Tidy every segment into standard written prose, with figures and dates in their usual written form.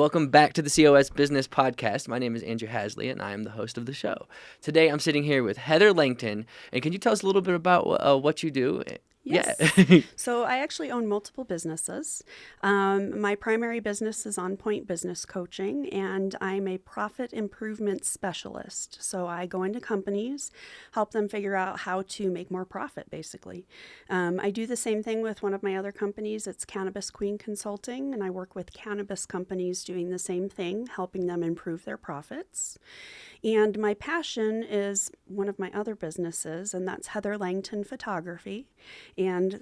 Welcome back to the COS Business Podcast. My name is Andrew Hasley, and I am the host of the show. Today, I'm sitting here with Heather Langton. And can you tell us a little bit about what you do? Yes. Yeah. So I actually own multiple businesses. My primary business is On Point Business Coaching, and I'm a profit improvement specialist. So I go into companies, help them figure out how to make more profit, basically. I do the same thing with one of my other companies. It's Cannabis Queen Consulting, and I work with cannabis companies doing the same thing, helping them improve their profits. And my passion is one of my other businesses, and that's Heather Langton Photography. And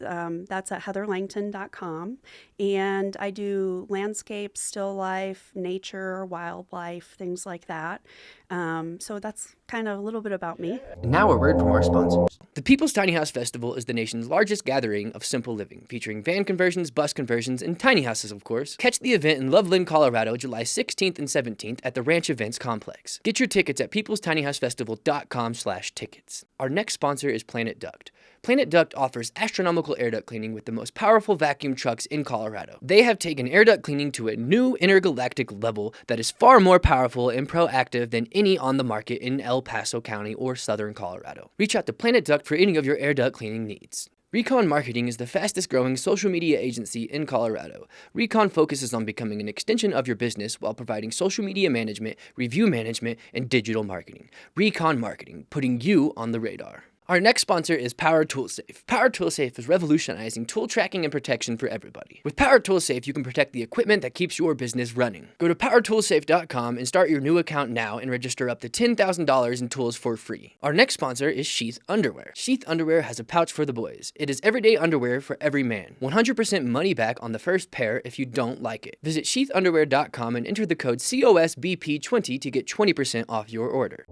that's at heatherlangton.com. And I do landscape, still life, nature, wildlife, things like that. So that's kind of a little bit about me. Now a word from our sponsors. The People's Tiny House Festival is the nation's largest gathering of simple living, featuring van conversions, bus conversions, and tiny houses, of course. Catch the event in Loveland, Colorado, July 16th and 17th at the Ranch Events Complex. Get your tickets at peoplestinyhousefestival.com/tickets. Our next sponsor is Planet Duct. Planet Duct offers astronomical air duct cleaning with the most powerful vacuum trucks in Colorado. They have taken air duct cleaning to a new intergalactic level that is far more powerful and proactive than any on the market in El Paso County or Southern Colorado. Reach out to Planet Duct for any of your air duct cleaning needs. Recon Marketing is the fastest growing social media agency in Colorado. Recon focuses on becoming an extension of your business while providing social media management, review management, and digital marketing. Recon Marketing, putting you on the radar. Our next sponsor is Power Toolsafe. Power Toolsafe is revolutionizing tool tracking and protection for everybody. With Power Toolsafe, you can protect the equipment that keeps your business running. Go to powertoolsafe.com and start your new account now and register up to $10,000 in tools for free. Our next sponsor is Sheath Underwear. Sheath Underwear has a pouch for the boys. It is everyday underwear for every man. 100% money back on the first pair if you don't like it. Visit sheathunderwear.com and enter the code COSBP20 to get 20% off your order.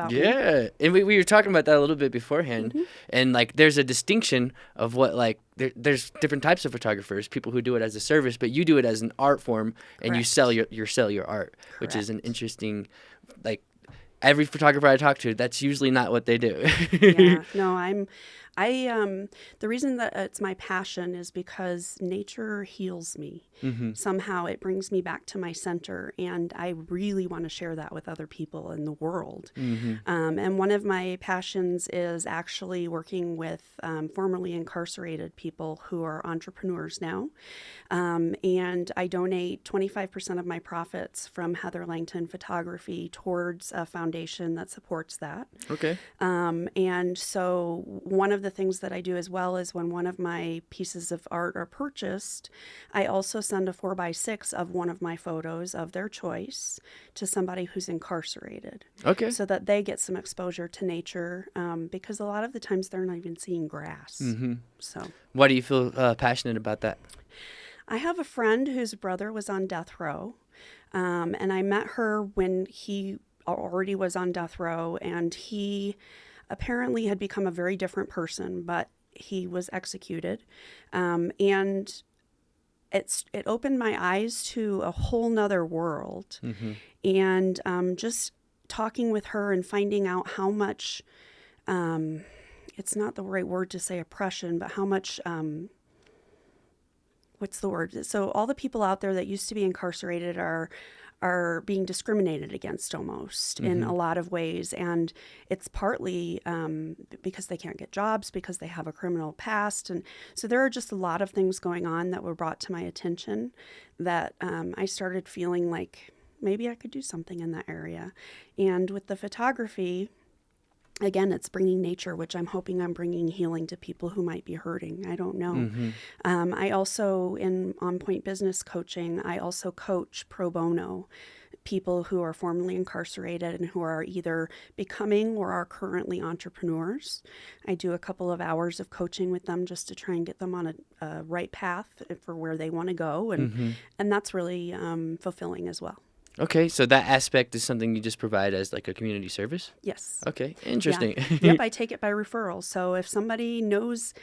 Yeah, and we were talking about that a little bit beforehand, and like there's a distinction of what like there's different types of photographers, people who do it as a service, but you do it as an art form. Correct. And you sell your art. Correct. Which is an interesting, like every photographer I talk to, that's usually not what they do. Yeah, no, the reason that it's my passion is because nature heals me. Somehow it brings me back to my center, and I really want to share that with other people in the world. And one of my passions is actually working with formerly incarcerated people who are entrepreneurs now. And I donate 25% of my profits from Heather Langton Photography towards a foundation that supports that. Okay. And so one of the things that I do as well is when one of my pieces of art are purchased, I also send a 4x6 of one of my photos of their choice to somebody who's incarcerated. Okay. So that they get some exposure to nature, because a lot of the times they're not even seeing grass. So Why do you feel passionate about that? I have a friend whose brother was on death row, and I met her when he already was on death row, and he apparently had become a very different person, but he was executed. And it opened my eyes to a whole nother world. And just talking with her and finding out how much, it's not the right word to say oppression, but how much, what's the word? So all the people out there that used to be incarcerated are being discriminated against almost in a lot of ways. And it's partly because they can't get jobs, because they have a criminal past. And so there are just a lot of things going on that were brought to my attention that I started feeling like maybe I could do something in that area. And with the photography, again, it's bringing nature, which I'm hoping I'm bringing healing to people who might be hurting. I don't know. I also, in On Point Business Coaching, I also coach pro bono people who are formerly incarcerated and who are either becoming or are currently entrepreneurs. I do a couple of hours of coaching with them just to try and get them on a right path for where they want to go. And that's really fulfilling as well. Okay, so that aspect is something you just provide as like a community service? Yes. Okay, interesting. Yeah. Yep, I take it by referral. So if somebody knows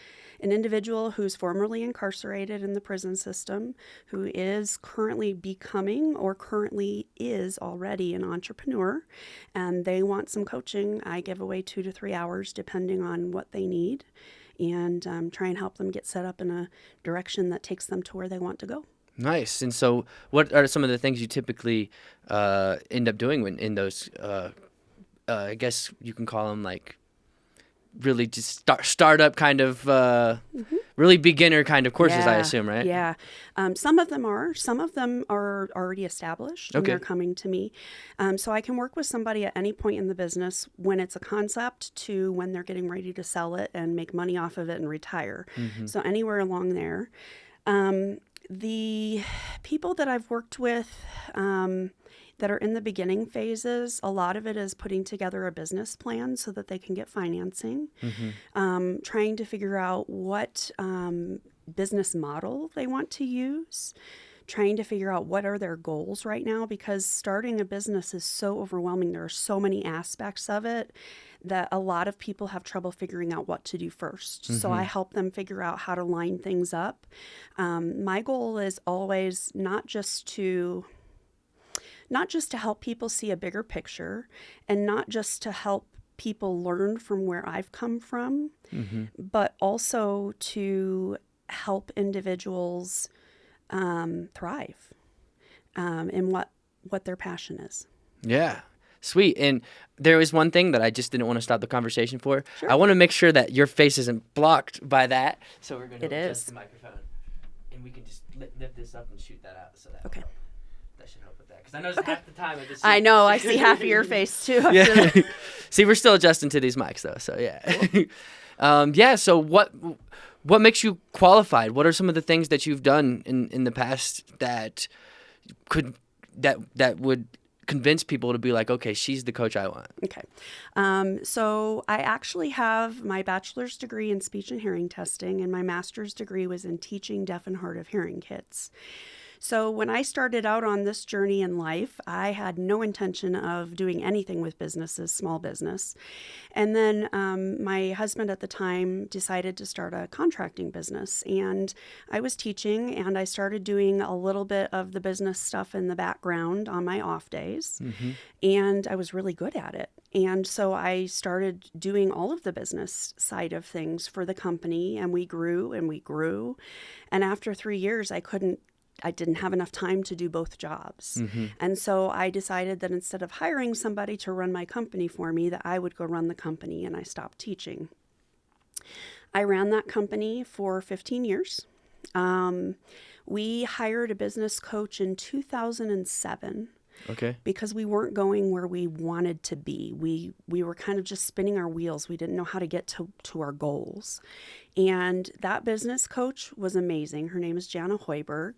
an individual who's formerly incarcerated in the prison system, who is currently becoming or currently is already an entrepreneur, and they want some coaching, I give away 2 to 3 hours depending on what they need, and try and help them get set up in a direction that takes them to where they want to go. Nice. And so what are some of the things you typically end up doing when in those, I guess you can call them like really just startup kind of, really beginner kind of courses, I assume, right? Yeah. Some of them are. Some of them are already established and Okay. they're coming to me. So I can work with somebody at any point in the business when it's a concept to when they're getting ready to sell it and make money off of it and retire. So anywhere along there. The people that I've worked with that are in the beginning phases, a lot of it is putting together a business plan so that they can get financing, trying to figure out what business model they want to use, trying to figure out what are their goals right now, because starting a business is so overwhelming. There are so many aspects of it that a lot of people have trouble figuring out what to do first. So I help them figure out how to line things up. My goal is always not just to help people see a bigger picture and not just to help people learn from where I've come from, but also to help individuals thrive in what their passion is. Yeah. Sweet. And there was one thing that I just didn't want to stop the conversation for. Sure. I want to make sure that your face isn't blocked by that. So we're going to It adjust is. the microphone. And we can just lift this up and shoot that out. So that Okay. that should help with that. Because I noticed half the time I just I know. I see half of your face too. Yeah. See, we're still adjusting to these mics though. So yeah. Yeah. So what makes you qualified? What are some of the things that you've done in the past that would convince people to be like, okay, she's the coach I want? Okay. So I actually have my bachelor's degree in speech and hearing testing, and my master's degree was in teaching deaf and hard of hearing kids. So when I started out on this journey in life, I had no intention of doing anything with businesses, small business. And then my husband at the time decided to start a contracting business. And I was teaching, and I started doing a little bit of the business stuff in the background on my off days. And I was really good at it. And so I started doing all of the business side of things for the company, and we grew and we grew. And after 3 years, I didn't have enough time to do both jobs. And so I decided that instead of hiring somebody to run my company for me, that I would go run the company, and I stopped teaching. I ran that company for 15 years. We hired a business coach in 2007. Okay. Because we weren't going where we wanted to be. We were kind of just spinning our wheels. We didn't know how to get to our goals. And that business coach was amazing. Her name is Jana Hoiberg.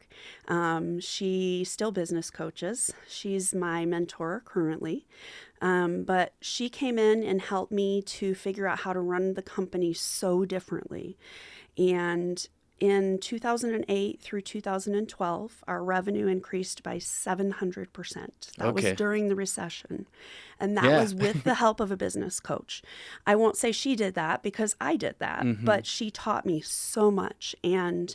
She still business coaches. She's my mentor currently. But she came in and helped me to figure out how to run the company so differently. And in 2008 through 2012, our revenue increased by 700%. That was during the recession. And that was with the help of a business coach. I won't say she did that because I did that, but she taught me so much. And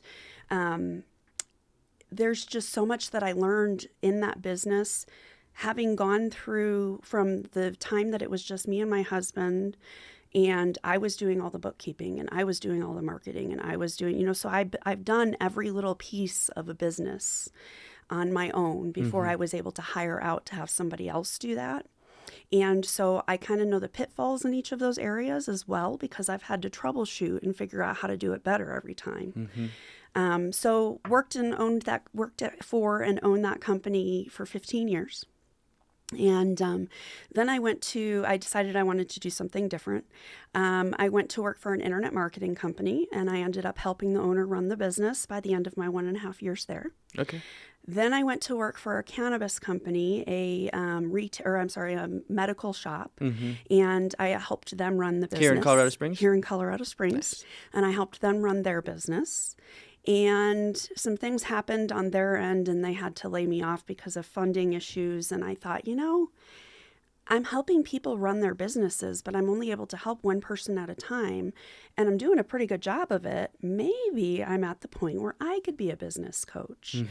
there's just so much that I learned in that business, having gone through from the time that it was just me and my husband. And I was doing all the bookkeeping, and I was doing all the marketing, and I was doing, so I've done every little piece of a business on my own before I was able to hire out to have somebody else do that. And so I kind of know the pitfalls in each of those areas as well, because I've had to troubleshoot and figure out how to do it better every time. So worked for and owned that company for 15 years. And then I decided I wanted to do something different. I went to work for an internet marketing company, and I ended up helping the owner run the business by the end of my 1.5 years there. Okay. Then I went to work for a cannabis company, a medical shop, and I helped them run the business. Here in Colorado Springs? Here in Colorado Springs. Nice. And I helped them run their business. And some things happened on their end, and they had to lay me off because of funding issues. And I thought, I'm helping people run their businesses, but I'm only able to help one person at a time. And I'm doing a pretty good job of it. Maybe I'm at the point where I could be a business coach.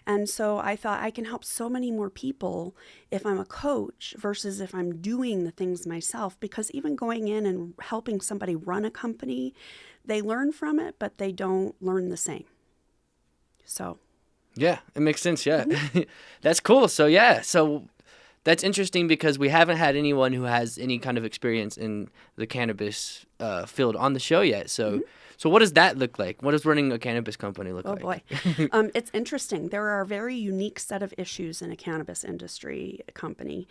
And so I thought I can help so many more people if I'm a coach versus if I'm doing the things myself. Because even going in and helping somebody run a company, they learn from it, but they don't learn the same. So. Yeah, it makes sense. Yeah. That's cool. So that's interesting because we haven't had anyone who has any kind of experience in the cannabis field on the show yet. So what does that look like? What does running a cannabis company look like? Oh boy. It's interesting. There are a very unique set of issues in a cannabis industry company.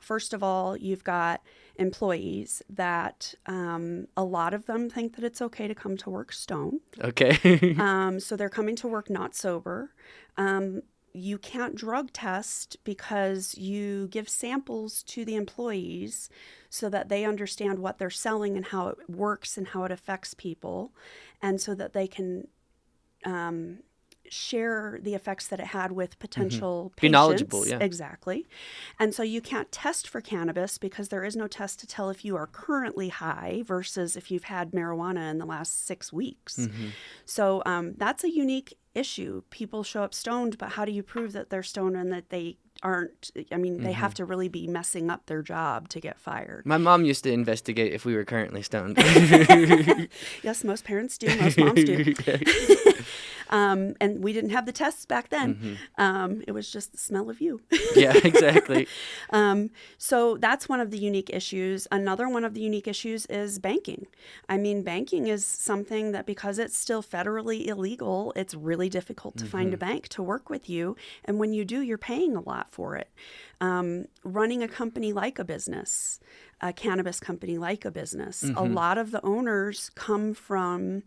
First of all, you've got employees that a lot of them think that it's okay to come to work stoned. Okay. So they're coming to work not sober. You can't drug test because you give samples to the employees so that they understand what they're selling and how it works and how it affects people, and so that they can share the effects that it had with potential patients. Be knowledgeable, yeah. Exactly. And so you can't test for cannabis because there is no test to tell if you are currently high versus if you've had marijuana in the last 6 weeks. So that's a unique issue. People show up stoned, but how do you prove that they're stoned and that they aren't? I mean, they have to really be messing up their job to get fired. My mom used to investigate if we were currently stoned. Yes, most parents do. Most moms do. And we didn't have the tests back then. It was just the smell of you. Yeah, exactly. So that's one of the unique issues. Another one of the unique issues is banking. I mean, banking is something that because it's still federally illegal, it's really difficult to find a bank to work with you. And when you do, you're paying a lot for it. Running a company like a business, a cannabis company like a business, a lot of the owners come from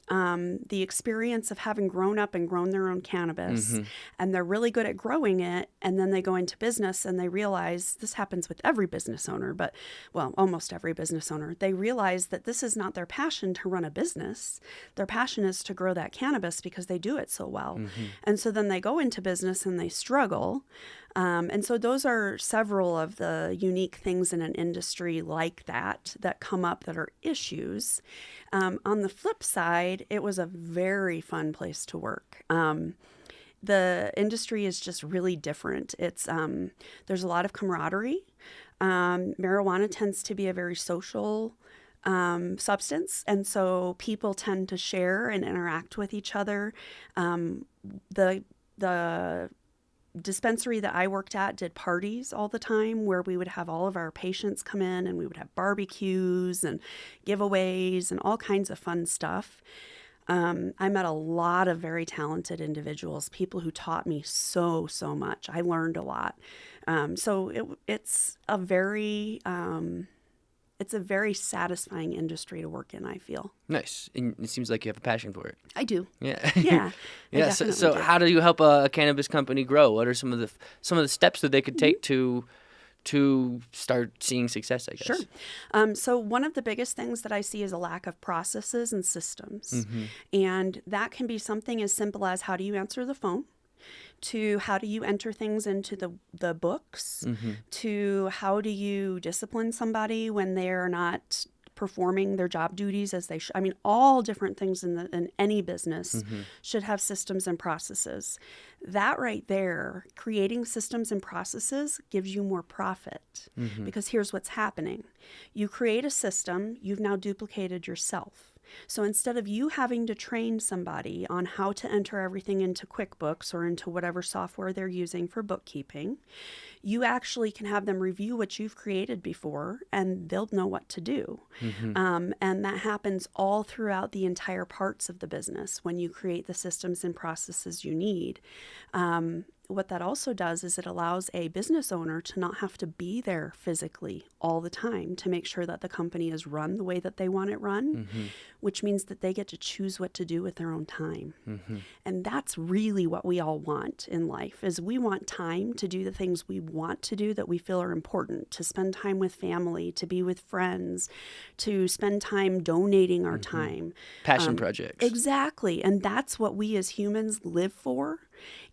the experience of having grown up and grown their own cannabis, and they're really good at growing it, and then they go into business and they realize, this happens with every business owner, but well, almost every business owner, they realize that this is not their passion to run a business. Their passion is to grow that cannabis because they do it so well. And so then they go into business and they struggle. And so those are several of the unique things in an industry like that come up that are issues. On the flip side, it was a very fun place to work. The industry is just really different. It's there's a lot of camaraderie. Marijuana tends to be a very social substance, and so people tend to share and interact with each other. The dispensary that I worked at did parties all the time where we would have all of our patients come in and we would have barbecues and giveaways and all kinds of fun stuff. I met a lot of very talented individuals, people who taught me so much. I learned a lot. So it's a very satisfying industry to work in, I feel. Nice. And it seems like you have a passion for it. I do. Yeah. Yeah. Yeah. So how do you help a cannabis company grow? What are some of the steps that they could take to start seeing success, I guess? Sure. So one of the biggest things that I see is a lack of processes and systems. And that can be something as simple as, how do you answer the phone? To how do you enter things into the books, to how do you discipline somebody when they're not performing their job duties as they should. I mean, all different things in any business should have systems and processes. That right there, creating systems and processes gives you more profit, because here's what's happening. You create a system, you've now duplicated yourself. So instead of you having to train somebody on how to enter everything into QuickBooks or into whatever software they're using for bookkeeping, you actually can have them review what you've created before, and they'll know what to do. And that happens all throughout the entire parts of the business when you create the systems and processes you need. What that also does is it allows a business owner to not have to be there physically all the time to make sure that the company is run the way that they want it run, which means that they get to choose what to do with their own time. And that's really what we all want in life, is we want time to do the things we want to do that we feel are important, to spend time with family, to be with friends, to spend time donating our time. Passion projects. Exactly. And that's what we as humans live for.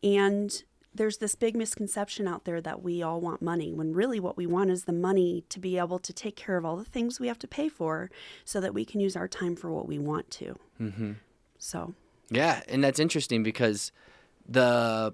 And there's this big misconception out there that we all want money, when really what we want is the money to be able to take care of all the things we have to pay for so that we can use our time for what we want to. So. Yeah. And that's interesting because how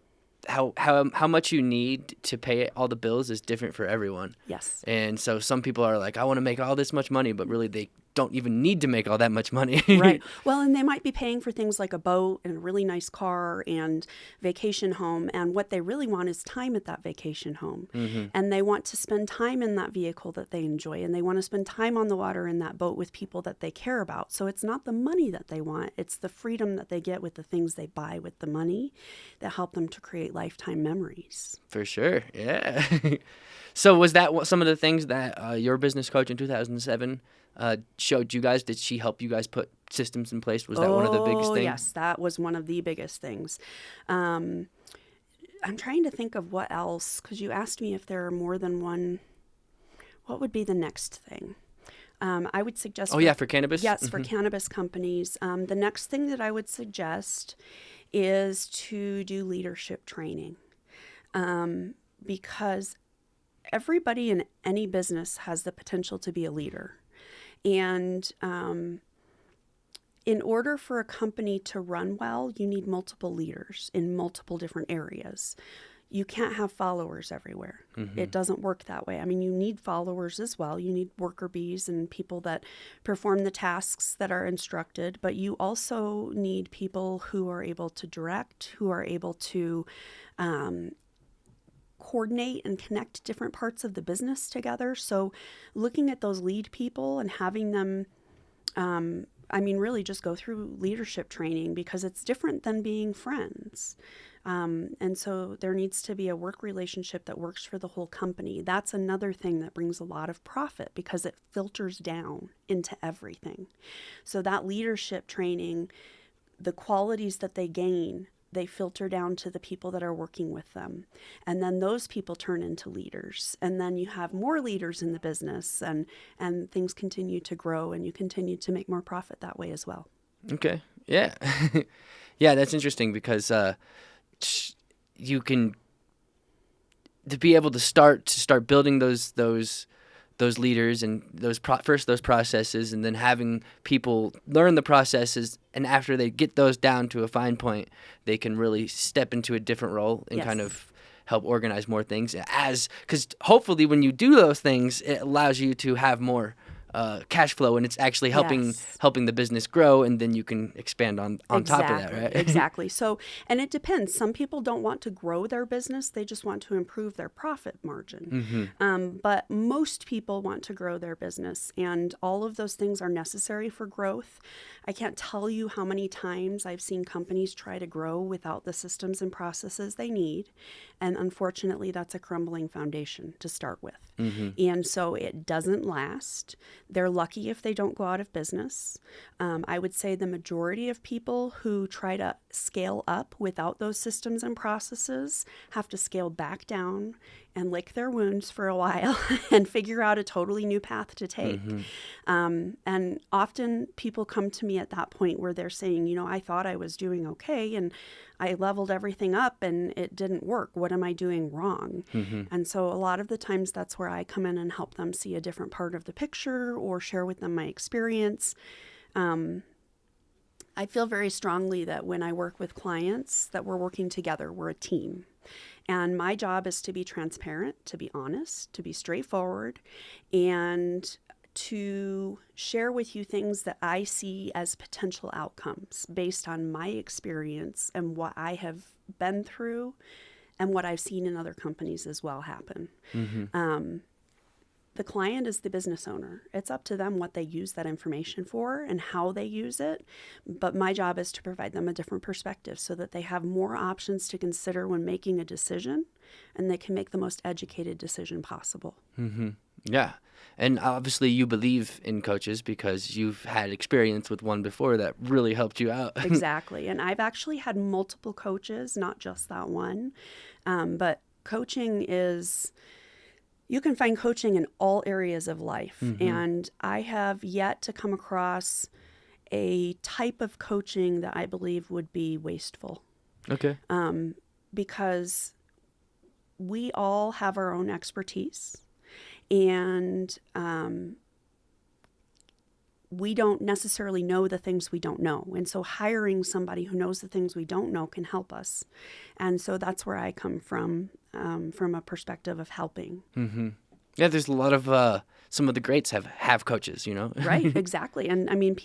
much you need to pay all the bills is different for everyone. Yes. And so some people are like, I want to make all this much money, but really don't even need to make all that much money. Right. Well, and they might be paying for things like a boat and a really nice car and vacation home. And what they really want is time at that vacation home. And they want to spend time in that vehicle that they enjoy. And they want to spend time on the water in that boat with people that they care about. So it's not the money that they want. It's the freedom that they get with the things they buy with the money that help them to create lifetime memories. For sure. Yeah. So was that some of the things that your business coach in 2007 showed you guys? Did she help you guys put systems in place? Was that one of the biggest things? Yes, that was one of the biggest things. I'm trying to think of what else, because you asked me if there are more than one. What would be the next thing? I would suggest... for cannabis? Yes, for cannabis companies. The next thing that I would suggest is to do leadership training, because everybody in any business has the potential to be a leader. And in order for a company to run well, you need multiple leaders in multiple different areas. You can't have followers everywhere. It doesn't work that way. I mean, you need followers as well. You need worker bees and people that perform the tasks that are instructed, but you also need people who are able to direct, who are able to coordinate and connect different parts of the business together. So looking at those lead people and having them, really just go through leadership training, because it's different than being friends. And so there needs to be a work relationship that works for the whole company. That's another thing that brings a lot of profit, because it filters down into everything. So that leadership training, the qualities that they gain, they filter down to the people that are working with them. And then those people turn into leaders. And then you have more leaders in the business, and things continue to grow, and you continue to make more profit that way as well. Okay. Yeah. Yeah, that's interesting, because you can, to be able to start building those leaders and those processes, and then having people learn the processes, and after they get those down to a fine point, they can really step into a different role and kind of help organize more things, because hopefully when you do those things, it allows you to have more cash flow, and it's actually helping the business grow, and then you can expand on top of that, right? Exactly. So, and it depends. Some people don't want to grow their business; they just want to improve their profit margin. But most people want to grow their business, and all of those things are necessary for growth. I can't tell you how many times I've seen companies try to grow without the systems and processes they need, and unfortunately, that's a crumbling foundation to start with. And so it doesn't last. They're lucky if they don't go out of business. I would say the majority of people who try to scale up without those systems and processes have to scale back down and lick their wounds for a while and figure out a totally new path to take. And often people come to me at that point where they're saying, I thought I was doing okay, and I leveled everything up and it didn't work. What am I doing wrong? And so a lot of the times that's where I come in and help them see a different part of the picture, or share with them my experience. I feel very strongly that when I work with clients, that we're working together, we're a team. And my job is to be transparent, to be honest, to be straightforward, and to share with you things that I see as potential outcomes based on my experience and what I have been through and what I've seen in other companies as well happen. The client is the business owner. It's up to them what they use that information for and how they use it. But my job is to provide them a different perspective so that they have more options to consider when making a decision, and they can make the most educated decision possible. Yeah. And obviously you believe in coaches because you've had experience with one before that really helped you out. Exactly. And I've actually had multiple coaches, not just that one. But coaching is... You can find coaching in all areas of life. And I have yet to come across a type of coaching that I believe would be wasteful. Okay. Because we all have our own expertise, and we don't necessarily know the things we don't know. And so hiring somebody who knows the things we don't know can help us. And so that's where I come from a perspective of helping. Yeah, there's a lot of some of the greats have coaches, you know? Right, exactly. And I mean,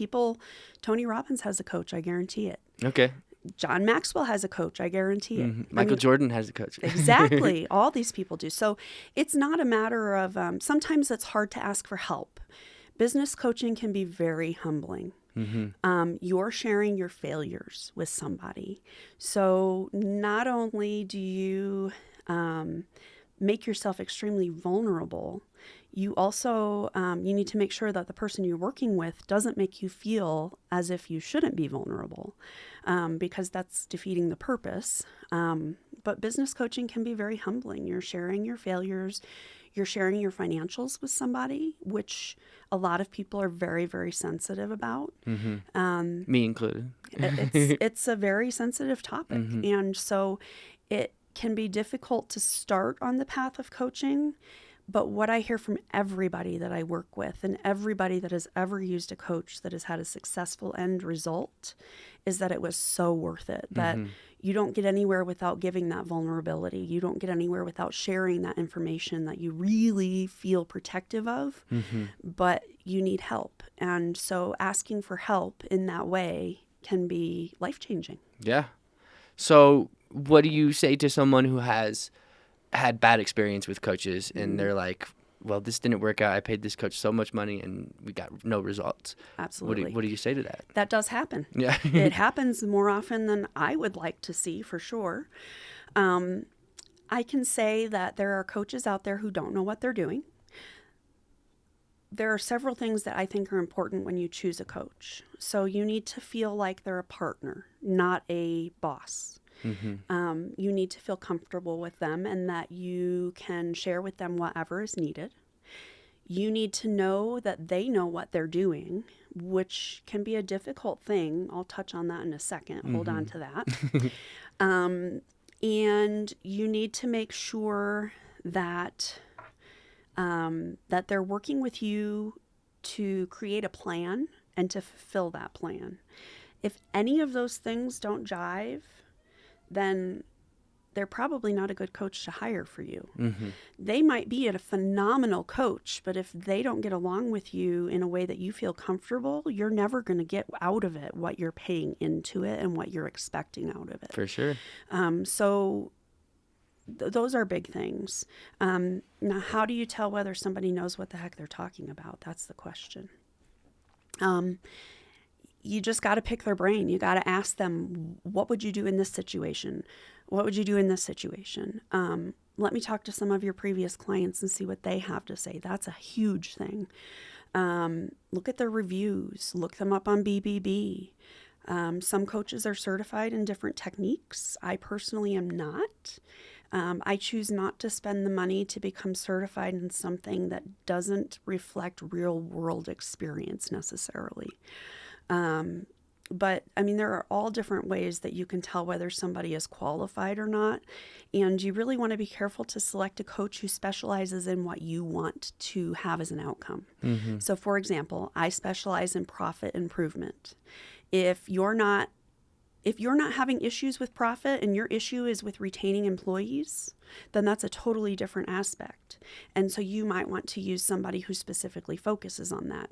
Tony Robbins has a coach, I guarantee it. Okay. John Maxwell has a coach, I guarantee it. Michael Jordan has a coach. Exactly. All these people do. So it's not a matter of, sometimes it's hard to ask for help. Business coaching can be very humbling. You're sharing your failures with somebody. So not only do you make yourself extremely vulnerable, you also you need to make sure that the person you're working with doesn't make you feel as if you shouldn't be vulnerable, because that's defeating the purpose. But business coaching can be very humbling. You're sharing your failures. You're sharing your financials with somebody, which a lot of people are very, very sensitive about. Me included. It's a very sensitive topic. And so it can be difficult to start on the path of coaching. But what I hear from everybody that I work with and everybody that has ever used a coach that has had a successful end result is that it was so worth it, that you don't get anywhere without giving that vulnerability. You don't get anywhere without sharing that information that you really feel protective of, but you need help. And so asking for help in that way can be life-changing. Yeah. So what do you say to someone who has had bad experience with coaches and they're like, well, this didn't work out. I paid this coach so much money and we got no results. Absolutely. What do you say to that? That does happen. Yeah. It happens more often than I would like to see, for sure. I can say that there are coaches out there who don't know what they're doing. There are several things that I think are important when you choose a coach. So you need to feel like they're a partner, not a boss. You need to feel comfortable with them and that you can share with them whatever is needed. You need to know that they know what they're doing, which can be a difficult thing. I'll touch on that in a second. Hold on to that. And you need to make sure that that they're working with you to create a plan and to fulfill that plan. If any of those things don't jive, then they're probably not a good coach to hire for you. They might be a phenomenal coach, but if they don't get along with you in a way that you feel comfortable, you're never going to get out of it what you're paying into it and what you're expecting out of it. For sure. So those are big things. Now, how do you tell whether somebody knows what the heck they're talking about? That's the question. You just got to pick their brain. You got to ask them, what would you do in this situation? What would you do in this situation? Let me talk to some of your previous clients and see what they have to say. That's a huge thing. Look at their reviews. Look them up on BBB. Some coaches are certified in different techniques. I personally am not. I choose not to spend the money to become certified in something that doesn't reflect real world experience necessarily. But I mean, there are all different ways that you can tell whether somebody is qualified or not. And you really want to be careful to select a coach who specializes in what you want to have as an outcome. So for example, I specialize in profit improvement. If you're not having issues with profit and your issue is with retaining employees, then that's a totally different aspect. And so you might want to use somebody who specifically focuses on that.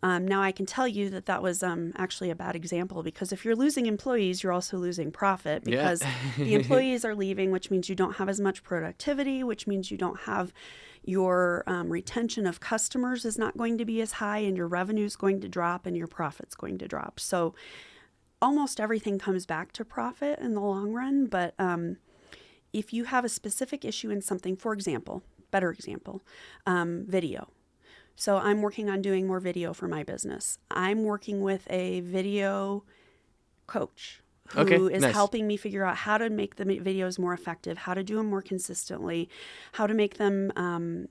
Now, I can tell you that was actually a bad example, because if you're losing employees, you're also losing profit, because the employees are leaving, which means you don't have as much productivity, which means you don't have your retention of customers is not going to be as high, and your revenue is going to drop and your profit's going to drop. So almost everything comes back to profit in the long run. But if you have a specific issue in something, for example, better example, video. So I'm working on doing more video for my business. I'm working with a video coach who is helping me figure out how to make the videos more effective, how to do them more consistently, how to make them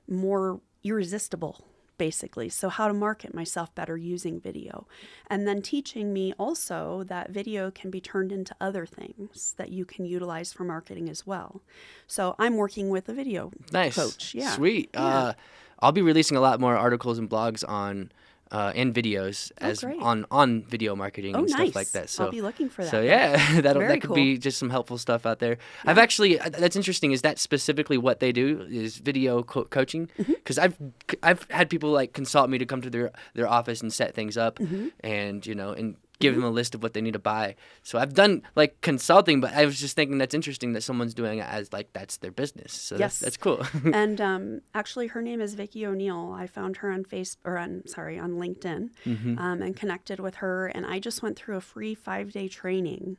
more irresistible, basically. So how to market myself better using video. And then teaching me also that video can be turned into other things that you can utilize for marketing as well. So I'm working with a video coach. Yeah. Sweet. Yeah. I'll be releasing a lot more articles and blogs on and videos great. on video marketing and stuff like that. So I'll be looking for that. So yeah, that could cool. be just some helpful stuff out there. Yeah. I've actually that's interesting. Is that specifically what they do? Is video coaching? Because I've had people like consult me to come to their office and set things up, and and give them a list of what they need to buy. So I've done like consulting, but I was just thinking that's interesting that someone's doing it as like that's their business. So that's cool. And actually, her name is Vicki O'Neill. I found her on on LinkedIn, and connected with her. And I just went through a free 5-day training,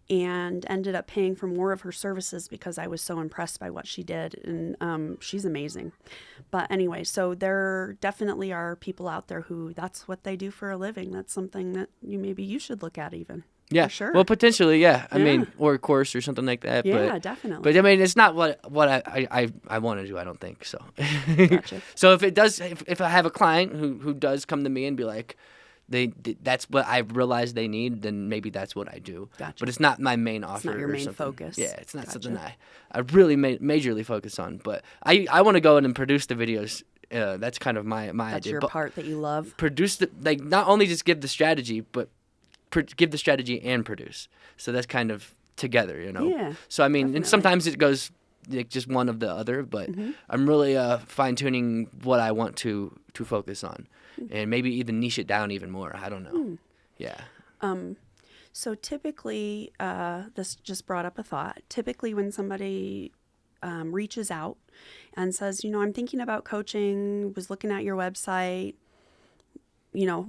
and ended up paying for more of her services because I was so impressed by what she did. And she's amazing. But anyway, so there definitely are people out there who that's what they do for a living. That's something that maybe you should look at even. Yeah, for sure. Well, potentially, yeah. I mean, or a course or something like that. Yeah, definitely. But I mean, it's not what I want to do. I don't think so. Gotcha. So if I have a client who does come to me and be like, that's what I realize they need, then maybe that's what I do. Gotcha. But it's not my main offer. It's not your or main something. focus. Yeah, it's not something I really majorly focus on. But I want to go in and produce the videos. That's kind of my idea. That's your part that you love. Produce not only just give the strategy, but give the strategy and produce. So that's kind of together, Yeah. So I mean, definitely. And sometimes it goes like just one of the other, but I'm really fine tuning what I want to focus on, and maybe even niche it down even more. I don't know. Yeah. So typically, this just brought up a thought. Typically, when somebody reaches out and says, I'm thinking about coaching, was looking at your website,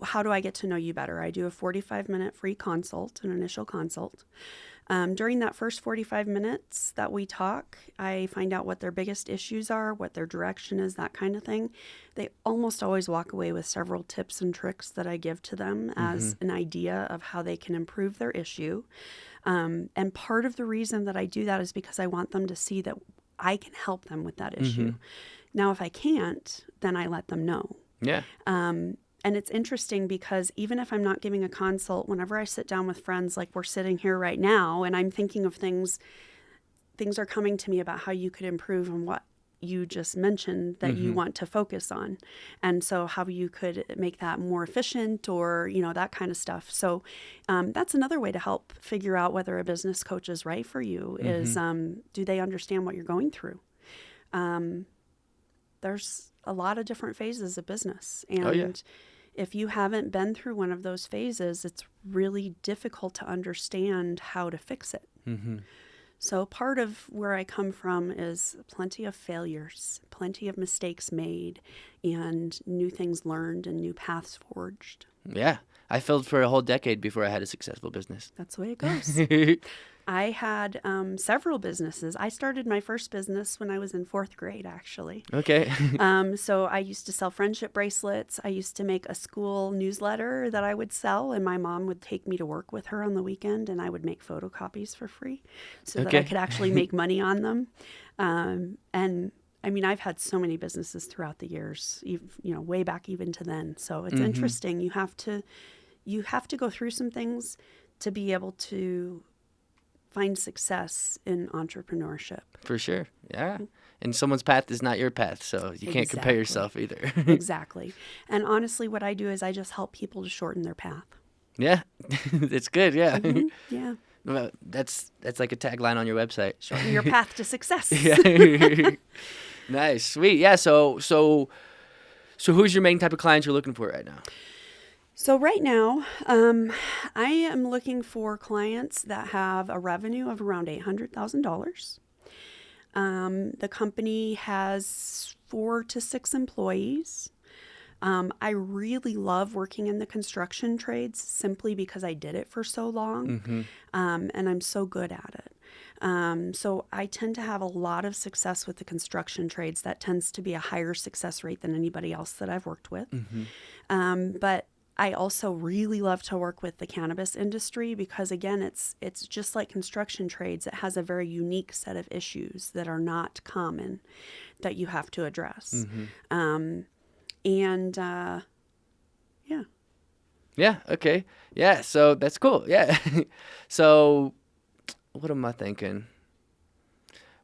how do I get to know you better? I do a 45-minute free consult, an initial consult. During that first 45 minutes that we talk, I find out what their biggest issues are, what their direction is, that kind of thing. They almost always walk away with several tips and tricks that I give to them as an idea of how they can improve their issue. And part of the reason that I do that is because I want them to see that I can help them with that issue. Now, if I can't, then I let them know. Yeah. And it's interesting because even if I'm not giving a consult, whenever I sit down with friends, like we're sitting here right now, and I'm thinking of things are coming to me about how you could improve on what you just mentioned that you want to focus on. And so how you could make that more efficient or, that kind of stuff. So that's another way to help figure out whether a business coach is right for you is, do they understand what you're going through? There's a lot of different phases of business. And if you haven't been through one of those phases, it's really difficult to understand how to fix it. So part of where I come from is plenty of failures, plenty of mistakes made, and new things learned and new paths forged. Yeah. I failed for a whole decade before I had a successful business. That's the way it goes. I had several businesses. I started my first business when I was in 4th grade, actually. Okay. So I used to sell friendship bracelets. I used to make a school newsletter that I would sell, and my mom would take me to work with her on the weekend, and I would make photocopies for free so that I could actually make money on them. And I mean, I've had so many businesses throughout the years, way back even to then. So it's interesting. You have to go through some things to be able to find success in entrepreneurship. For sure. Yeah. And someone's path is not your path, so you can't compare yourself either. Exactly. And honestly, what I do is I just help people to shorten their path. Yeah. It's good. Yeah. Yeah. Well, that's like a tagline on your website. Shorten your path to success. Yeah. Nice. Sweet. Yeah. So who's your main type of clients you're looking for right now? So right now, I am looking for clients that have a revenue of around $800,000. The company has 4 to 6 employees. I really love working in the construction trades simply because I did it for so long, and I'm so good at it. So I tend to have a lot of success with the construction trades. That tends to be a higher success rate than anybody else that I've worked with. But I also really love to work with the cannabis industry because, again, it's just like construction trades. It has a very unique set of issues that are not common that you have to address. Yeah. Yeah. Okay. Yeah. So that's cool. Yeah. So what am I thinking?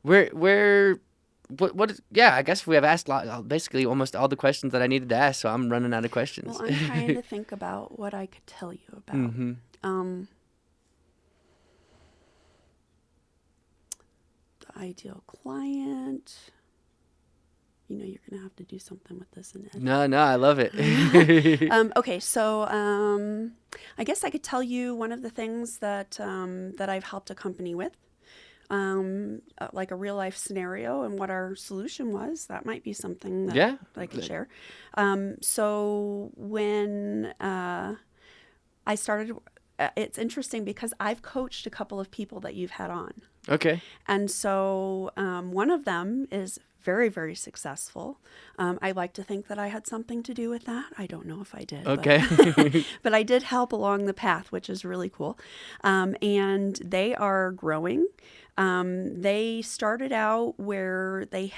Where Yeah, I guess we have asked basically almost all the questions that I needed to ask, so I'm running out of questions. Well, I'm trying to think about what I could tell you about. Mm-hmm. The ideal client. You know, you're going to have to do something with this in edit. No, I love it. Okay, so I guess I could tell you one of the things that I've helped a company with, like a real life scenario and what our solution was. That might be something that I could share. So when I started, it's interesting because I've coached a couple of people that you've had on. Okay. And so one of them is very, very successful. I like to think that I had something to do with that. I don't know if I did. Okay. But I did help along the path, which is really cool. And they are growing. They started out where they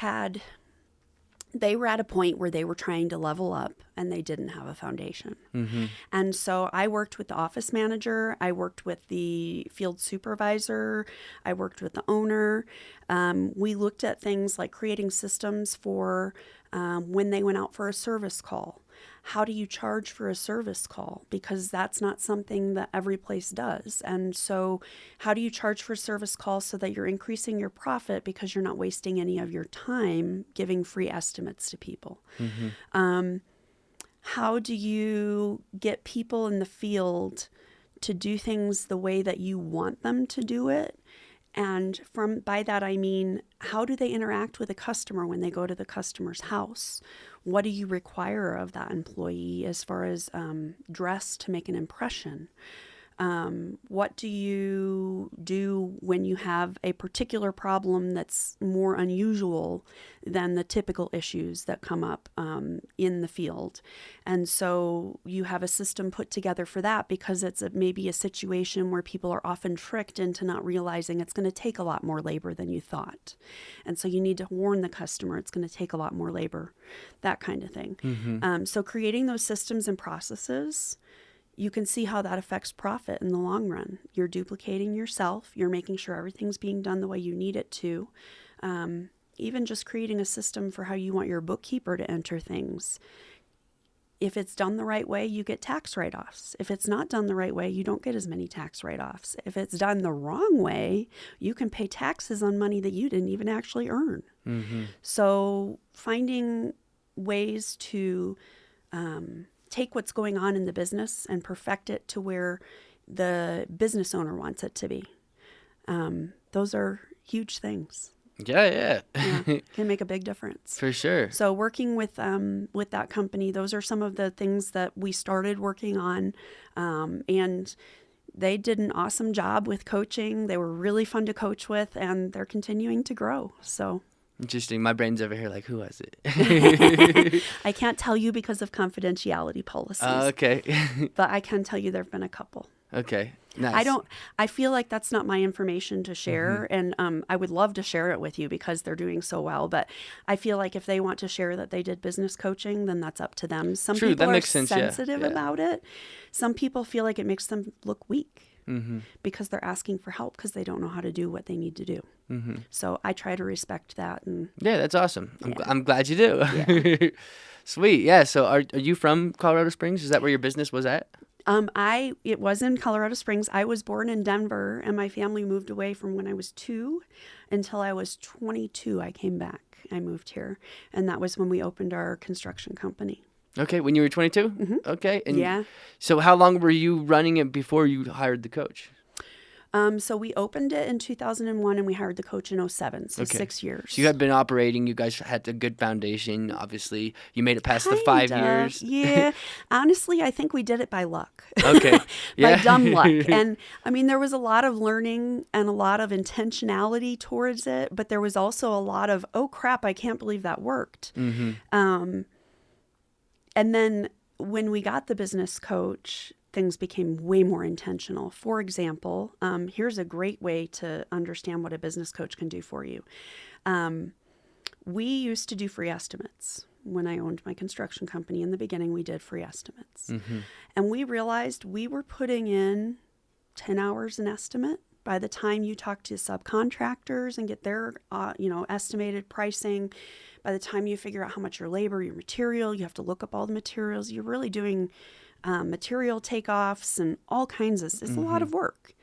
were at a point where they were trying to level up and they didn't have a foundation. Mm-hmm. And so I worked with the office manager. I worked with the field supervisor. I worked with the owner. We looked at things like creating systems for when they went out for a service call. How do you charge for a service call? Because that's not something that every place does. And so how do you charge for a service call so that you're increasing your profit because you're not wasting any of your time giving free estimates to people? Mm-hmm. How do you get people in the field to do things the way that you want them to do it? And by that, I mean, how do they interact with a customer when they go to the customer's house? What do you require of that employee as far as dress to make an impression? What do you do when you have a particular problem that's more unusual than the typical issues that come up in the field? And so you have a system put together for that because it's maybe a situation where people are often tricked into not realizing it's going to take a lot more labor than you thought. And so you need to warn the customer it's going to take a lot more labor, that kind of thing. Mm-hmm. So creating those systems and processes, you can see how that affects profit in the long run. You're duplicating yourself. You're making sure everything's being done the way you need it to. Even just creating a system for how you want your bookkeeper to enter things. If it's done the right way, you get tax write-offs. If it's not done the right way, you don't get as many tax write-offs. If it's done the wrong way, you can pay taxes on money that you didn't even actually earn. Mm-hmm. So finding ways to take what's going on in the business and perfect it to where the business owner wants it to be. Those are huge things. Yeah. Can make a big difference. For sure. So working with that company, those are some of the things that we started working on. And they did an awesome job with coaching. They were really fun to coach with, and they're continuing to grow. So interesting. My brain's over here like, who was it? I can't tell you because of confidentiality policies. Okay. But I can tell you there have been a couple. Okay. Nice. I feel like that's not my information to share. Mm-hmm. And I would love to share it with you because they're doing so well. But I feel like if they want to share that they did business coaching, then that's up to them. Some True, people that are makes sense, sensitive yeah. about it. Some people feel like it makes them look weak. Mm-hmm. Because they're asking for help because they don't know how to do what they need to do. Mm-hmm. So I try to respect that. And yeah, that's awesome. I'm glad you do. Yeah. Sweet. Yeah. So are you from Colorado Springs? Is that where your business was at? It was in Colorado Springs. I was born in Denver, and my family moved away from when I was 2 until I was 22. I came back. I moved here, and that was when we opened our construction company. Okay, when you were 22? Mm-hmm. Okay. And yeah. So how long were you running it before you hired the coach? So we opened it in 2001 and we hired the coach in 2007, so 6 years. So you had been operating. You guys had a good foundation, obviously. You made it past the 5 years. Yeah. Honestly, I think we did it by luck. Okay. Yeah. By dumb luck. And I mean, there was a lot of learning and a lot of intentionality towards it, but there was also a lot of, oh crap, I can't believe that worked. Mm-hmm. And then when we got the business coach, things became way more intentional. For example, here's a great way to understand what a business coach can do for you. We used to do free estimates. When I owned my construction company in the beginning, we did free estimates. Mm-hmm. And we realized we were putting in 10 hours an estimate By the time you talk to subcontractors and get their, estimated pricing, by the time you figure out how much your labor, your material, you have to look up all the materials. You're really doing material takeoffs and all kinds of, it's a lot of work.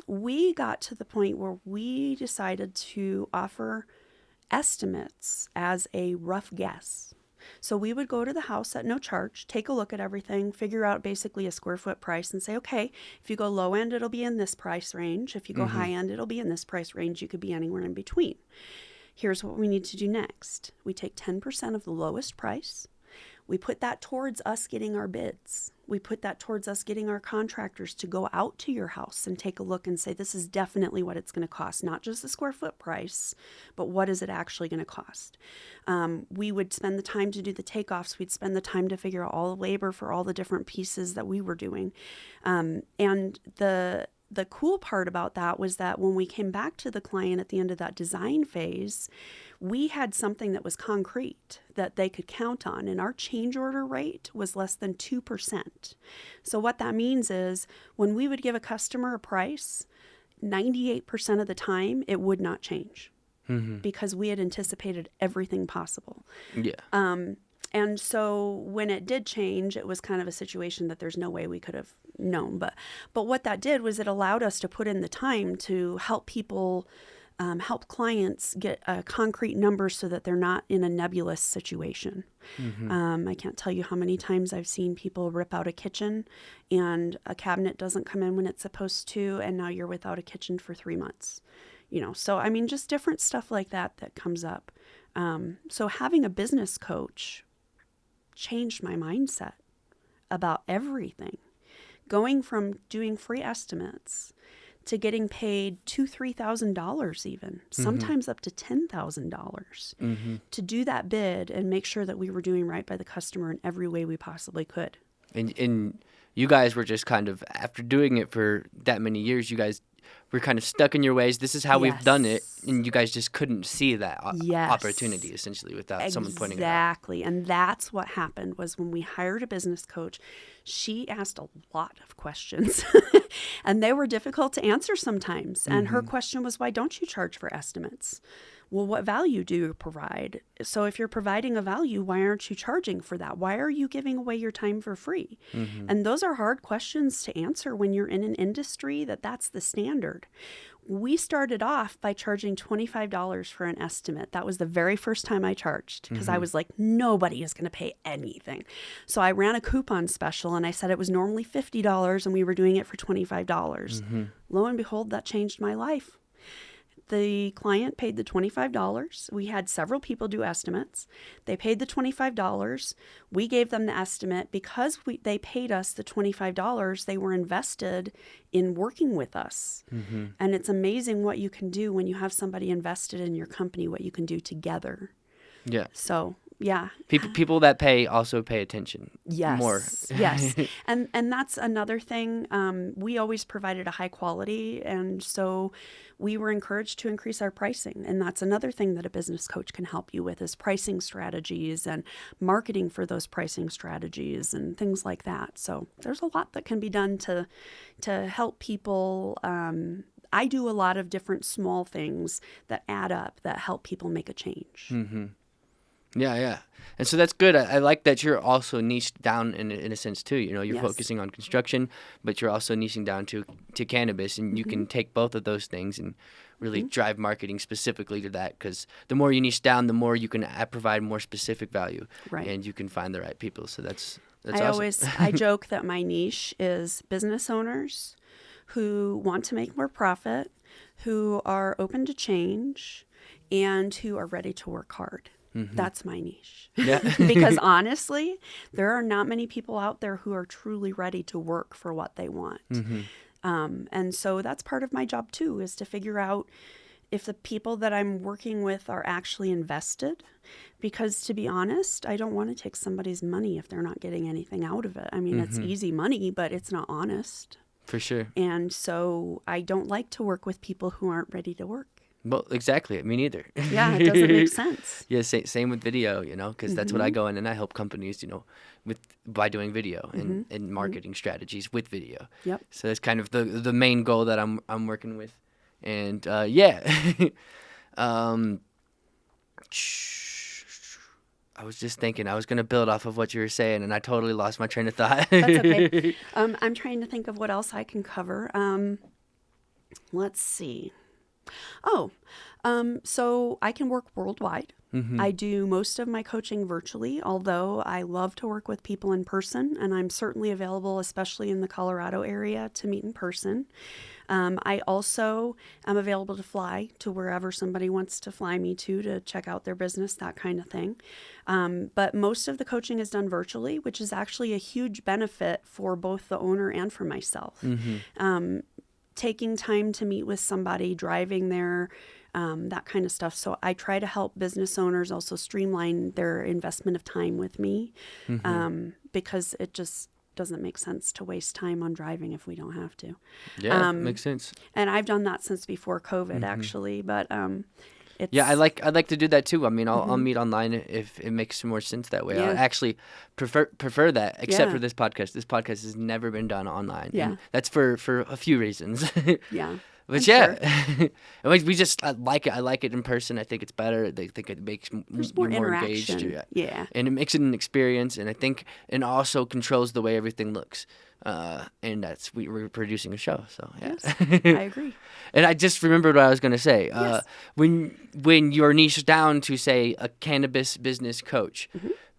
We got to the point where we decided to offer estimates as a rough guess. So we would go to the house at no charge, take a look at everything, figure out basically a square foot price and say, okay, if you go low end, it'll be in this price range. If you go high end, it'll be in this price range. You could be anywhere in between. Here's what we need to do next. We take 10% of the lowest price. We put that towards us getting our bids. We put that towards us getting our contractors to go out to your house and take a look and say, this is definitely what it's going to cost, not just the square foot price, but what is it actually going to cost? We would spend the time to do the takeoffs. We'd spend the time to figure out all the labor for all the different pieces that we were doing. And the cool part about that was that when we came back to the client at the end of that design phase, we had something that was concrete that they could count on, and our change order rate was less than 2%. So what that means is when we would give a customer a price, 98% of the time it would not change because we had anticipated everything possible. Yeah. And so when it did change, it was kind of a situation that there's no way we could have known. But what that did was it allowed us to put in the time to help people, help clients get a concrete number so that they're not in a nebulous situation. I can't tell you how many times I've seen people rip out a kitchen and a cabinet doesn't come in when it's supposed to, and now you're without a kitchen for 3 months. So I mean, just different stuff like that comes up. So having a business coach changed my mindset about everything. Going from doing free estimates to getting paid $2,000-$3,000 even, sometimes up to $10,000 to do that bid and make sure that we were doing right by the customer in every way we possibly could. And you guys were just kind of, after doing it for that many years, you guys were kind of stuck in your ways. This is how we've done it. And you guys just couldn't see that opportunity, essentially, without someone pointing it out. Exactly. And that's what happened was when we hired a business coach, she asked a lot of questions. And they were difficult to answer sometimes. And her question was, why don't you charge for estimates? Well, what value do you provide? So if you're providing a value, why aren't you charging for that? Why are you giving away your time for free? And those are hard questions to answer when you're in an industry that's the standard. We started off by charging $25 for an estimate. That was the very first time I charged because I was like, nobody is going to pay anything. So I ran a coupon special and I said it was normally $50 and we were doing it for $25. Lo and behold, that changed my life. The client paid the $25. We had several people do estimates. They paid the $25. We gave them the estimate. Because they paid us the $25, they were invested in working with us. And it's amazing what you can do when you have somebody invested in your company, what you can do together. Yeah. So, yeah. People that pay also pay attention. Yes. More. Yes. And that's another thing. We always provided a high quality, and so we were encouraged to increase our pricing. And that's another thing that a business coach can help you with is pricing strategies and marketing for those pricing strategies and things like that. So there's a lot that can be done to help people. I do a lot of different small things that add up that help people make a change. Yeah. And so that's good. I like that you're also niched down in a sense too. You're focusing on construction, but you're also niching down to cannabis, and you can take both of those things and really drive marketing specifically to that, because the more you niche down, the more you can provide more specific value, and you can find the right people. So that's awesome. I joke that my niche is business owners who want to make more profit, who are open to change, and who are ready to work hard. That's my niche. Yeah. Because honestly, there are not many people out there who are truly ready to work for what they want. And so that's part of my job too, is to figure out if the people that I'm working with are actually invested. Because to be honest, I don't want to take somebody's money if they're not getting anything out of it. I mean, it's easy money, but it's not honest. For sure. And so I don't like to work with people who aren't ready to work. Well, exactly. Me neither. Yeah, it doesn't make sense. Yeah, same with video, because that's what I go in and I help companies, by doing video and marketing strategies with video. Yep. So that's kind of the main goal that I'm working with. And yeah. I was just thinking I was going to build off of what you were saying, and I totally lost my train of thought. That's okay. I'm trying to think of what else I can cover. Let's see. So I can work worldwide. I do most of my coaching virtually, although I love to work with people in person, and I'm certainly available, especially in the Colorado area, to meet in person. I also am available to fly to wherever somebody wants to fly me to check out their business, that kind of thing. But most of the coaching is done virtually, which is actually a huge benefit for both the owner and for myself. Taking time to meet with somebody, driving there, that kind of stuff. So I try to help business owners also streamline their investment of time with me, because it just doesn't make sense to waste time on driving if we don't have to. Yeah, makes sense. And I've done that since before COVID, actually. But it's... Yeah, I'd like to do that too. I mean, I'll meet online if it makes more sense that way. Yeah. I actually prefer that, except Yeah. for this podcast. This podcast has never been done online. Yeah. And that's for a few reasons. Yeah. But I'm we just I like it. I like it in person. I think it's better. I think it makes There's you more more interaction. engaged. Yeah. And it makes it an experience. And I think it also controls the way everything looks. And that's we're producing a show. So yeah, Yes, I agree. And I just remembered what I was going to say. Yes. When you're niched down to say a cannabis business coach,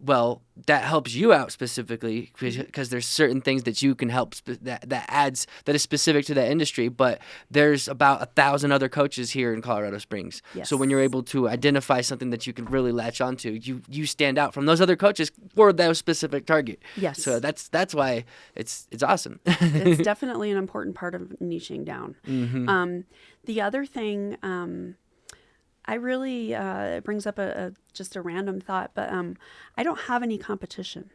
well, that helps you out specifically because there's certain things that you can help that is specific to that industry. But there's about 1,000 other coaches here in Colorado Springs. Yes. So when you're able to identify something that you can really latch onto, you stand out from those other coaches for that specific target. Yes. So that's why it's awesome. It's definitely an important part of niching down. The other thing, I really, it brings up just a random thought, but I don't have any competition.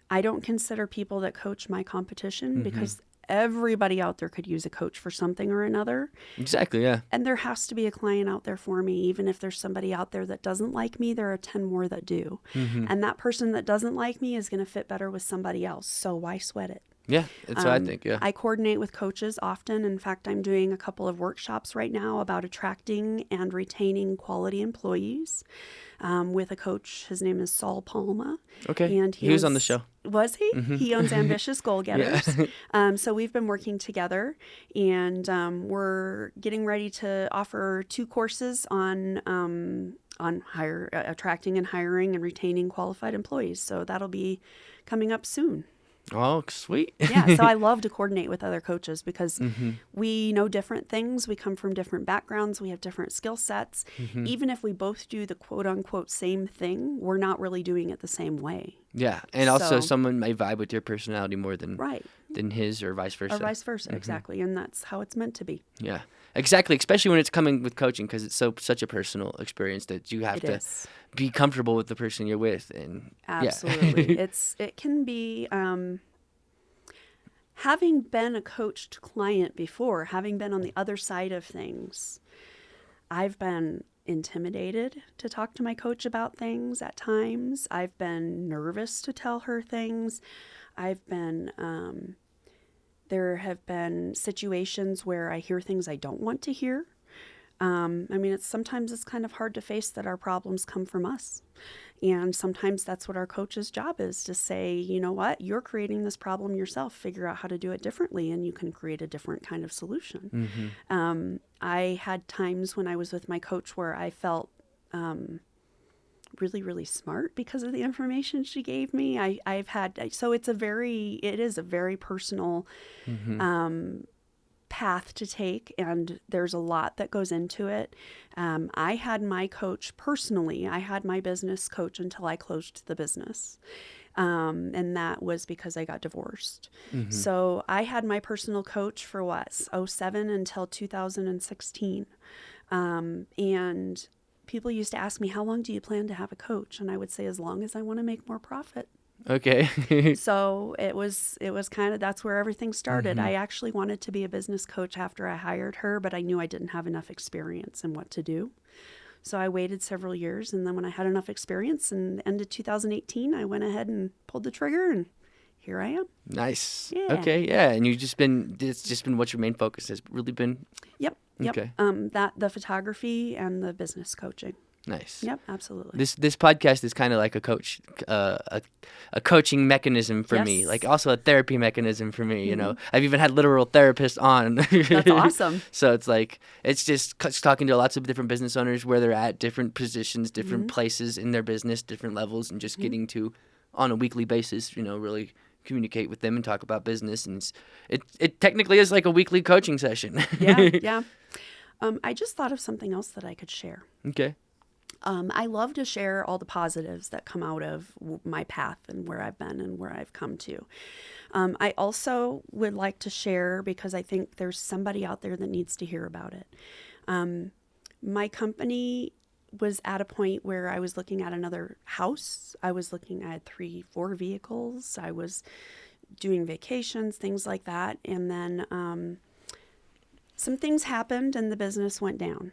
I don't consider people that coach my competition because everybody out there could use a coach for something or another. Exactly, yeah. And there has to be a client out there for me. Even if there's somebody out there that doesn't like me, there are 10 more that do. And that person that doesn't like me is going to fit better with somebody else. So why sweat it? Yeah, that's what I think, yeah. I coordinate with coaches often. In fact, I'm doing a couple of workshops right now about attracting and retaining quality employees with a coach. His name is Saul Palma. Okay, And he was on the show. Was he? He owns Ambitious Goal Getters. So we've been working together, and we're getting ready to offer 2 courses on attracting and hiring and retaining qualified employees. So that'll be coming up soon. Oh, sweet. Yeah, so I love to coordinate with other coaches because we know different things. We come from different backgrounds. We have different skill sets. Even if we both do the quote-unquote same thing, we're not really doing it the same way. Yeah, and also someone may vibe with your personality more than his or vice versa. Or vice versa, exactly. And that's how it's meant to be. Yeah, exactly, especially when it's coming with coaching because it's such a personal experience that you have to be comfortable with the person you're with. And absolutely. It can be... having been a coached client before, having been on the other side of things, I've been intimidated to talk to my coach about things at times. I've been nervous to tell her things. I've been, there have been situations where I hear things I don't want to hear. I mean, sometimes it's kind of hard to face that our problems come from us. And sometimes that's what our coach's job is, to say, you know what, you're creating this problem yourself. Figure out how to do it differently, and you can create a different kind of solution. I had times when I was with my coach where I felt really, really smart because of the information she gave me. So it is a very personal path to take, and there's a lot that goes into it. I had my coach personally. I had my business coach until I closed the business. And that was because I got divorced. So I had my personal coach for 2007 until 2016. And people used to ask me, how long do you plan to have a coach? And I would say, as long as I want to make more profit. Okay. So it was kind of, that's where everything started. I actually wanted to be a business coach after I hired her, but I knew I didn't have enough experience in what to do. So I waited several years, and then when I had enough experience in the end of 2018, I went ahead and pulled the trigger, and here I am. Nice. Yeah. Okay, yeah. And it's just been what your main focus has really been? Yep. Okay. That the photography and the business coaching. Nice. Yep, absolutely. This podcast is kind of like a coach, a coaching mechanism for me, Yes. like also a therapy mechanism for me. You know, I've even had literal therapists on. That's awesome. So it's like it's just talking to lots of different business owners where they're at, different positions, different places in their business, different levels, and just getting to on a weekly basis, you know, really communicate with them and talk about business. And it technically is like a weekly coaching session. Yeah. I just thought of something else that I could share. Okay. I love to share all the positives that come out of my path and where I've been and where I've come to. I also would like to share, because I think there's somebody out there that needs to hear about it. My company was at a point where I was looking at another house. I was looking at 3-4 vehicles. I was doing vacations, things like that. And then some things happened and the business went down.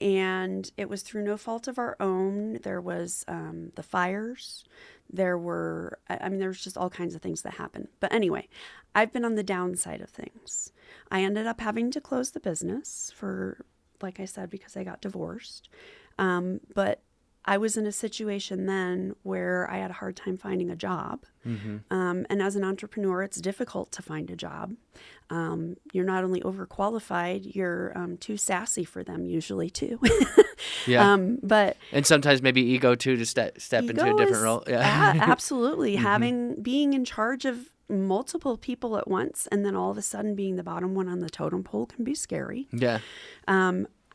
And it was through no fault of our own. There was the fires. There was just all kinds of things that happened. But anyway, I've been on the downside of things. I ended up having to close the business for, like I said, because I got divorced. But I was in a situation then where I had a hard time finding a job. And as an entrepreneur, it's difficult to find a job. You're not only overqualified, you're too sassy for them usually too. Yeah. And sometimes maybe ego too, to step into a different role. Yeah. Absolutely. Being in charge of multiple people at once, and then all of a sudden being the bottom one on the totem pole can be scary. Yeah.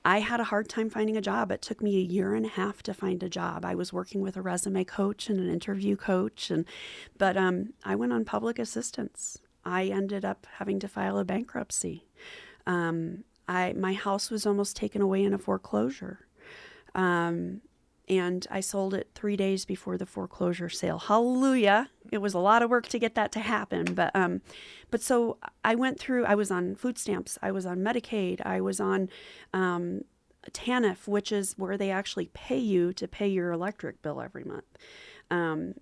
I had a hard time finding a job. It took me 1.5 years to find a job. I was working with a resume coach and an interview coach, but I went on public assistance. I ended up having to file a bankruptcy. My house was almost taken away in a foreclosure. And I sold it 3 days before the foreclosure sale. Hallelujah. It was a lot of work to get that to happen. But so I was on food stamps. I was on Medicaid. I was on TANF, which is where they actually pay you to pay your electric bill every month. And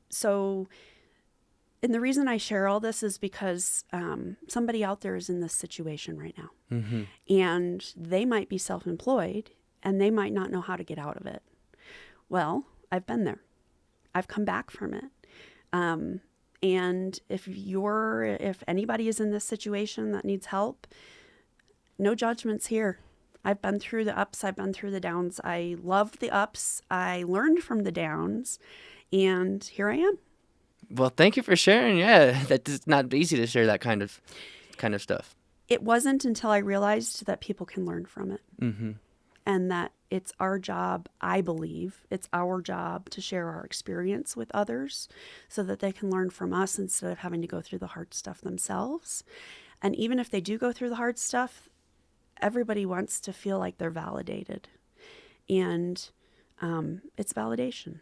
the reason I share all this is because somebody out there is in this situation right now. And they might be self-employed and they might not know how to get out of it. Well, I've been there. I've come back from it. And if anybody is in this situation that needs help, no judgments here. I've been through the ups. I've been through the downs. I loved the ups. I learned from the downs, and here I am. Well, thank you for sharing. Yeah, it's not easy to share that kind of stuff. It wasn't until I realized that people can learn from it. And that it's our job, I believe, it's our job to share our experience with others so that they can learn from us instead of having to go through the hard stuff themselves. And even if they do go through the hard stuff, everybody wants to feel like they're validated. And it's validation,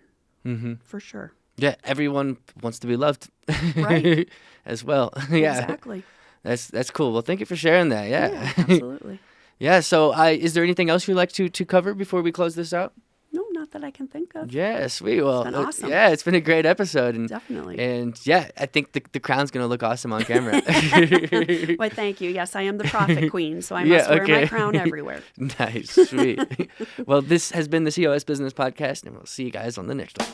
for sure. Yeah, everyone wants to be loved, Right. as well. Yeah, exactly. That's cool. Well, thank you for sharing that. Yeah, absolutely. Yeah, so is there anything else you'd like to cover before we close this out? No, not that I can think of. Yeah, sweet. Well, It's been awesome. Yeah, it's been a great episode. And, Definitely. And yeah, I think the crown's going to look awesome on camera. Why, thank you. Yes, I am the prophet queen, so I must wear my crown everywhere. Nice, sweet. Well, this has been the COS Business Podcast, and we'll see you guys on the next one.